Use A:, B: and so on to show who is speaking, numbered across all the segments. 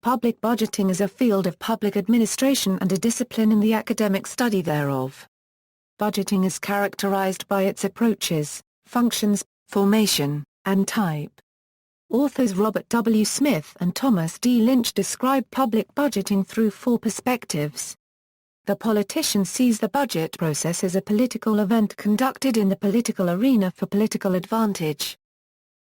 A: Public budgeting is a field of public administration and a discipline in the academic study thereof. Budgeting is characterized by its approaches, functions, formation, and type. Authors Robert W. Smith and Thomas D. Lynch describe public budgeting through four perspectives. The politician sees the budget process as a political event conducted in the political arena for political advantage.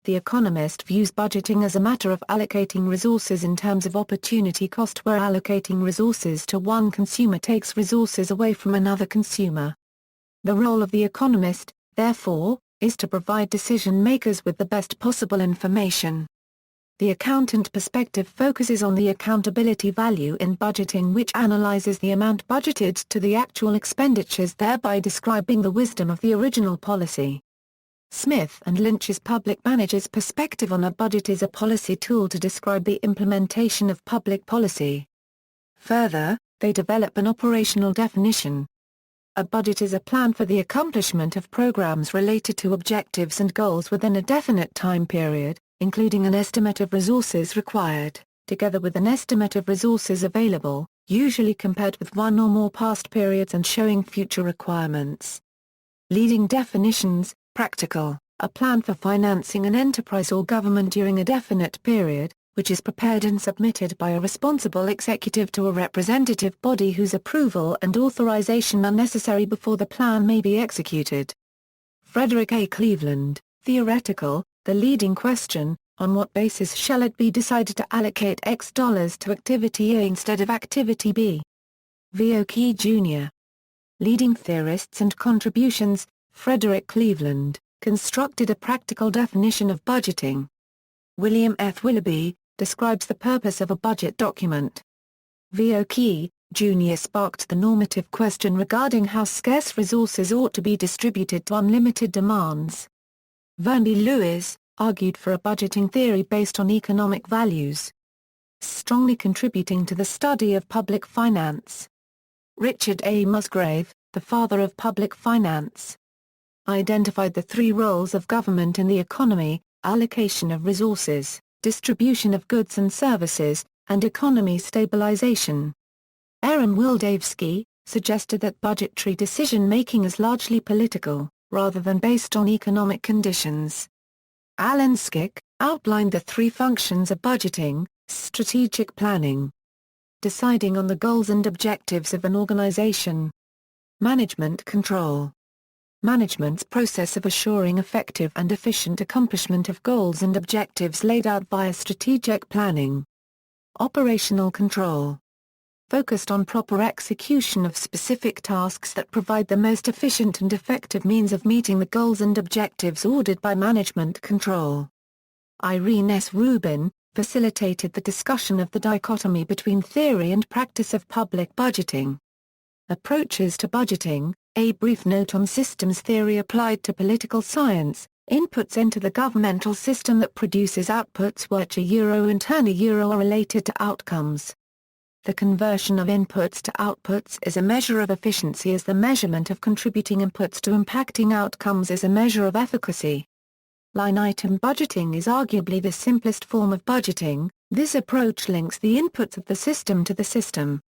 A: The economist views budgeting as a matter of allocating resources in terms of opportunity cost, where allocating resources to one consumer takes resources away from another consumer. The role of the economist, therefore, is to provide decision-makers with the best possible information. The accountant perspective focuses on the accountability value in budgeting, which analyzes the amount budgeted to the actual expenditures, thereby describing the wisdom of the original policy. Smith and Lynch's public manager's perspective on a budget is a policy tool to describe the implementation of public policy. Further, they develop an operational definition. A budget is a plan for the accomplishment of programs related to objectives and goals within a definite time period, including an estimate of resources required, together with an estimate of resources available, usually compared with one or more past periods and showing future requirements. Leading definitions: practical, a plan for financing an enterprise or government during a definite period, which is prepared and submitted by a responsible executive to a representative body whose approval and authorization are necessary before the plan may be executed. Frederick A. Cleveland, theoretical, the leading question: on what basis shall it be decided to allocate X dollars to activity A instead of activity B? V. O. Key, Jr. Leading theorists and contributions: Frederick Cleveland, constructed a practical definition of budgeting. William F. Willoughby, describes the purpose of a budget document. V. O. Key, Jr. sparked the normative question regarding how scarce resources ought to be distributed to unlimited demands. Verne B. Lewis, argued for a budgeting theory based on economic values, strongly contributing to the study of public finance. Richard A. Musgrave, the father of public finance, identified the three roles of government in the economy: allocation of resources, distribution of goods and services, and economy stabilization. Aaron Wildavsky suggested that budgetary decision-making is largely political, rather than based on economic conditions. Alan Skick outlined the three functions of budgeting: strategic planning, deciding on the goals and objectives of an organization; management control, management's process of assuring effective and efficient accomplishment of goals and objectives laid out via strategic planning; operational control, focused on proper execution of specific tasks that provide the most efficient and effective means of meeting the goals and objectives ordered by management control. Irene S. Rubin facilitated the discussion of the dichotomy between theory and practice of public budgeting. Approaches to budgeting: a brief note on systems theory applied to political science. Inputs enter the governmental system that produces outputs, which in turn are related to outcomes. The conversion of inputs to outputs is a measure of efficiency, as the measurement of contributing inputs to impacting outcomes is a measure of efficacy. Line item budgeting is arguably the simplest form of budgeting. This approach links the inputs of the system to the system.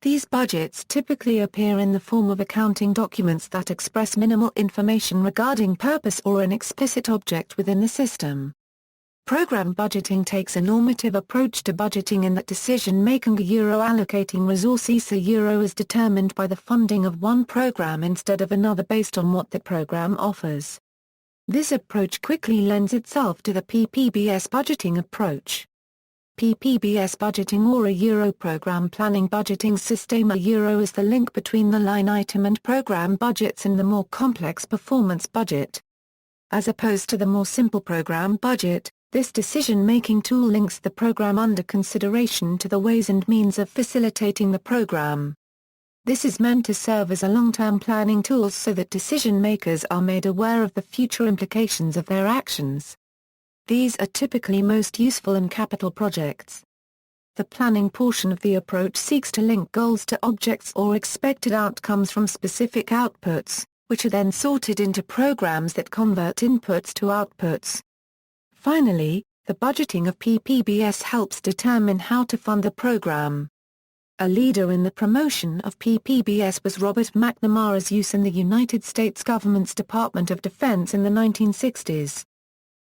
A: These budgets typically appear in the form of accounting documents that express minimal information regarding purpose or an explicit object within the system. Program budgeting takes a normative approach to budgeting in that decision-making allocating resources is determined by the funding of one program instead of another based on what the program offers. This approach quickly lends itself to the PPBS budgeting approach. PPBS budgeting, or program planning budgeting system, is the link between the line item and program budgets in the more complex performance budget. As opposed to the more simple program budget, this decision-making tool links the program under consideration to the ways and means of facilitating the program. This is meant to serve as a long-term planning tool so that decision-makers are made aware of the future implications of their actions. These are typically most useful in capital projects. The planning portion of the approach seeks to link goals to objects or expected outcomes from specific outputs, which are then sorted into programs that convert inputs to outputs. Finally, The budgeting of PPBS helps determine how to fund the program. A leader in the promotion of PPBS was Robert McNamara's use in the United States government's Department of Defense in the 1960s.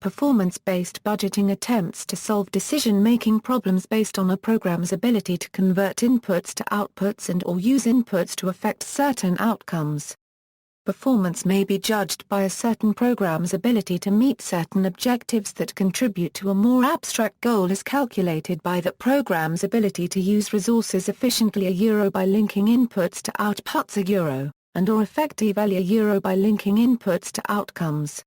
A: Performance-based budgeting attempts to solve decision-making problems based on a program's ability to convert inputs to outputs and/or use inputs to affect certain outcomes. Performance may be judged by a certain program's ability to meet certain objectives that contribute to a more abstract goal as calculated by that program's ability to use resources efficiently by linking inputs to outputs and/or effective value by linking inputs to outcomes.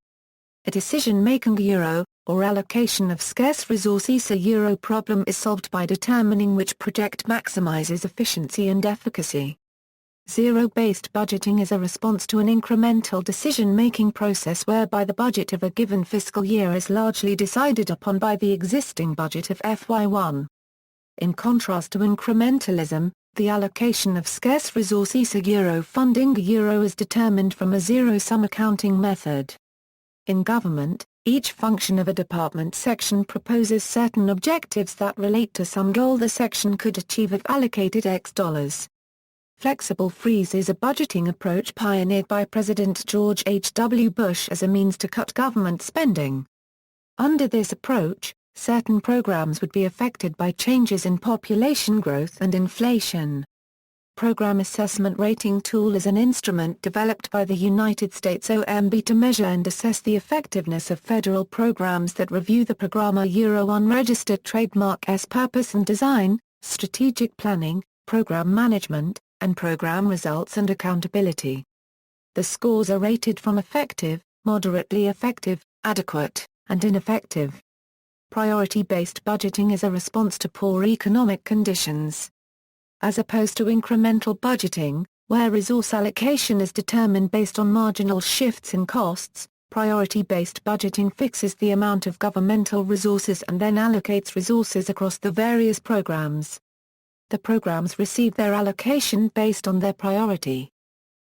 A: A decision-making or allocation of scarce resources problem is solved by determining which project maximizes efficiency and efficacy. Zero-based budgeting is a response to an incremental decision-making process whereby the budget of a given fiscal year is largely decided upon by the existing budget of FY1. In contrast to incrementalism, the allocation of scarce resources funding is determined from a zero-sum accounting method. In government, each function of a department section proposes certain objectives that relate to some goal the section could achieve if allocated X dollars. Flexible freeze is a budgeting approach pioneered by President George H.W. Bush as a means to cut government spending. Under this approach, certain programs would be affected by changes in population growth and inflation. Program Assessment Rating Tool is an instrument developed by the United States OMB to measure and assess the effectiveness of federal programs that review the Programma Unregistered Trademark S purpose and design, strategic planning, program management, and program results and accountability. The scores are rated from effective, moderately effective, adequate, and ineffective. Priority-based budgeting is a response to poor economic conditions. As opposed to incremental budgeting, where resource allocation is determined based on marginal shifts in costs, priority-based budgeting fixes the amount of governmental resources and then allocates resources across the various programs. The programs receive their allocation based on their priority.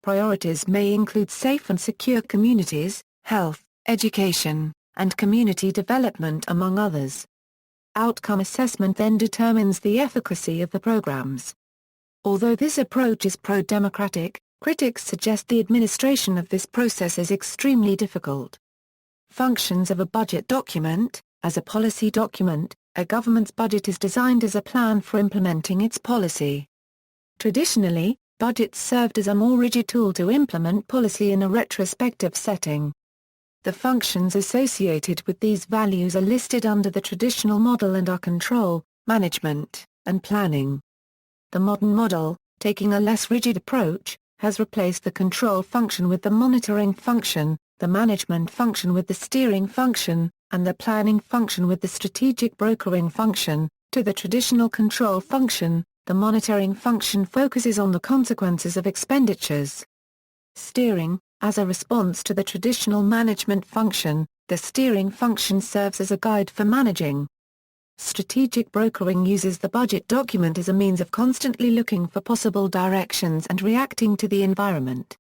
A: Priorities may include safe and secure communities, health, education, and community development among others. Outcome assessment then determines the efficacy of the programs. Although this approach is pro-democratic, critics suggest the administration of this process is extremely difficult. Functions of a budget document. As a policy document, a government's budget is designed as a plan for implementing its policy. Traditionally, budgets served as a more rigid tool to implement policy in a retrospective setting. The functions associated with these values are listed under the traditional model and are control, management, and planning. The modern model, taking a less rigid approach, has replaced the control function with the monitoring function, the management function with the steering function, and the planning function with the strategic brokering function. To the traditional control function, the monitoring function focuses on the consequences of expenditures. Steering, as a response to the traditional management function, the steering function serves as a guide for managing. Strategic brokering uses the budget document as a means of constantly looking for possible directions and reacting to the environment.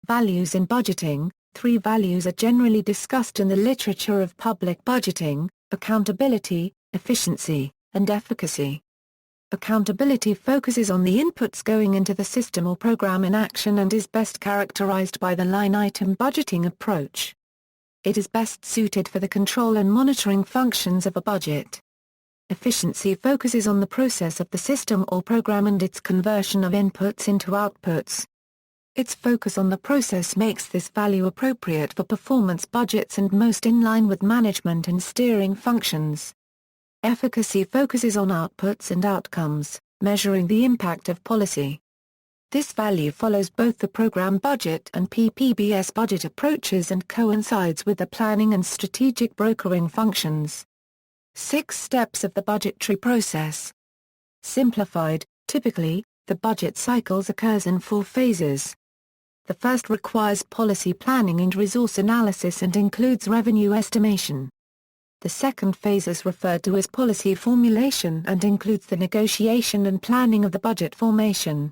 A: Values in budgeting. 3 values are generally discussed in the literature of public budgeting: accountability, efficiency, and efficacy. Accountability focuses on the inputs going into the system or program in action and is best characterized by the line-item budgeting approach. It is best suited for the control and monitoring functions of a budget. Efficiency focuses on the process of the system or program and its conversion of inputs into outputs. Its focus on the process makes this value appropriate for performance budgets and most in line with management and steering functions. Efficacy focuses on outputs and outcomes, measuring the impact of policy. This value follows both the program budget and PPBS budget approaches and coincides with the planning and strategic brokering functions. 6 steps of the budgetary process. Simplified. Typically, the budget cycles occurs in 4 phases. The first requires policy planning and resource analysis and includes revenue estimation. The second phase is referred to as policy formulation and includes the negotiation and planning of the budget formation.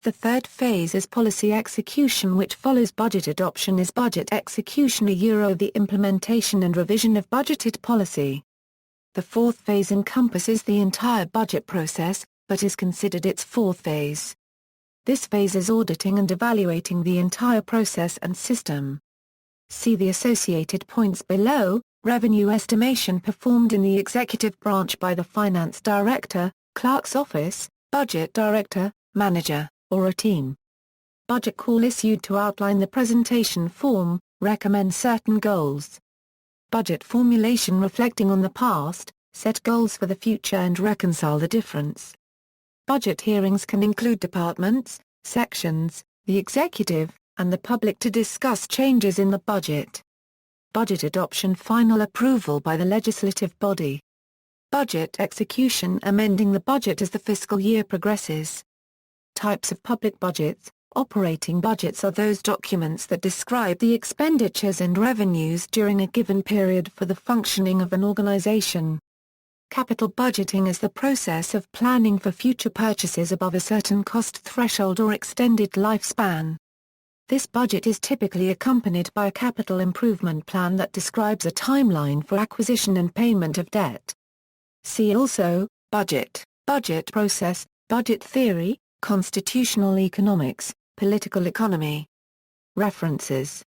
A: The third phase is policy execution, which follows budget adoption, is budget execution the implementation and revision of budgeted policy. The fourth phase encompasses the entire budget process, but is considered its fourth phase. This phase is auditing and evaluating the entire process and system. See the associated points below. Revenue estimation performed in the executive branch by the finance director, clerk's office, budget director, manager, or a team. Budget call issued to outline the presentation form, recommend certain goals. Budget formulation reflecting on the past, set goals for the future and reconcile the difference. Budget hearings can include departments, sections, the executive, and the public to discuss changes in the budget. Budget adoption, final approval by the legislative body. Budget execution, amending the budget as the fiscal year progresses. Types of public budgets. Operating budgets are those documents that describe the expenditures and revenues during a given period for the functioning of an organization. Capital budgeting is the process of planning for future purchases above a certain cost threshold or extended lifespan. This budget is typically accompanied by a capital improvement plan that describes a timeline for acquisition and payment of debt. See also, budget, budget process, budget theory, constitutional economics, political economy. References